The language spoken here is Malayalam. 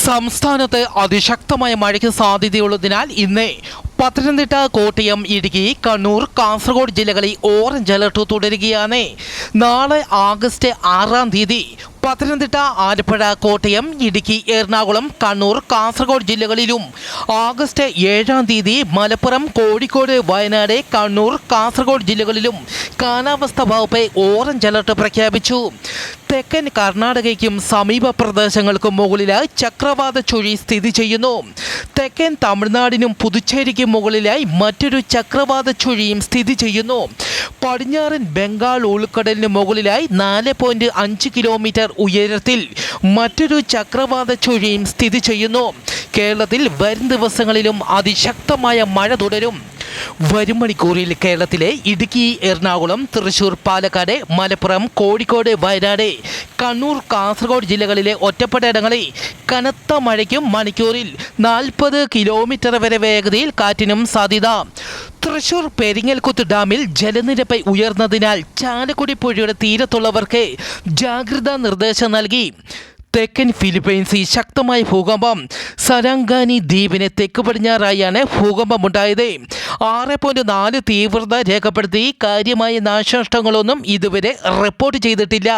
സംസ്ഥാനത്ത് അതിശക്തമായ മഴയ്ക്ക് സാധ്യതയുള്ളതിനാൽ ഇന്ന് പത്തനംതിട്ട, കോട്ടയം, ഇടുക്കി, കണ്ണൂർ, കാസർഗോഡ് ജില്ലകളിൽ ഓറഞ്ച് അലർട്ട് തുടരുകയാണ്. നാളെ ആഗസ്റ്റ് 6-ാം തീയതി പത്തനംതിട്ട, ആലപ്പുഴ, കോട്ടയം, ഇടുക്കി, എറണാകുളം, കണ്ണൂർ, കാസർഗോഡ് ജില്ലകളിലും ആഗസ്റ്റ് 7-ാം തീയതി മലപ്പുറം, കോഴിക്കോട്, വയനാട്, കണ്ണൂർ, കാസർഗോഡ് ജില്ലകളിലും കാലാവസ്ഥാ വകുപ്പ് ഓറഞ്ച് അലർട്ട് പ്രഖ്യാപിച്ചു. തെക്കൻ കർണാടകയ്ക്കും സമീപ പ്രദേശങ്ങൾക്കും മുകളിലായി ചക്രവാത ചുഴി സ്ഥിതി ചെയ്യുന്നു. തെക്കൻ തമിഴ്നാടിനും പുതുച്ചേരിക്കും മുകളിലായി മറ്റൊരു ചക്രവാത ചുഴിയും സ്ഥിതി ചെയ്യുന്നു. പടിഞ്ഞാറൻ ബംഗാൾ ഉൾക്കടലിന് മുകളിലായി 4.5 കിലോമീറ്റർ ഉയരത്തിൽ മറ്റൊരു ചക്രവാത ചുഴിയും സ്ഥിതി ചെയ്യുന്നു. കേരളത്തിൽ വരും ദിവസങ്ങളിലും അതിശക്തമായ മഴ തുടരും. വരും മണിക്കൂറിൽ കേരളത്തിലെ ഇടുക്കി, എറണാകുളം, തൃശൂർ, പാലക്കാട്, മലപ്പുറം, കോഴിക്കോട്, വയനാട്, കണ്ണൂർ, കാസർഗോഡ് ജില്ലകളിലെ ഒറ്റപ്പെട്ട ഇടങ്ങളിൽ കനത്ത മഴയ്ക്കും മണിക്കൂറിൽ 40 കിലോമീറ്റർ വരെ വേഗതയിൽ കാറ്റിനും സാധ്യത. തൃശൂർ പെരിങ്ങൽകുത്ത് ഡാമിൽ ജലനിരപ്പ് ഉയർന്നതിനാൽ ചാലക്കുടി പുഴയുടെ തീരത്തുള്ളവർക്ക് ജാഗ്രതാ നിർദ്ദേശം നൽകി. തെക്കൻ ഫിലിപ്പൈൻസിൽ ശക്തമായ ഭൂകമ്പം. സരാംഗാനി ദ്വീപിന് തെക്ക് പടിഞ്ഞാറായാണ് ഭൂകമ്പമുണ്ടായത്. 6.4 തീവ്രത രേഖപ്പെടുത്തി. കാര്യമായ നാശനഷ്ടങ്ങളൊന്നും ഇതുവരെ റിപ്പോർട്ട് ചെയ്തിട്ടില്ല.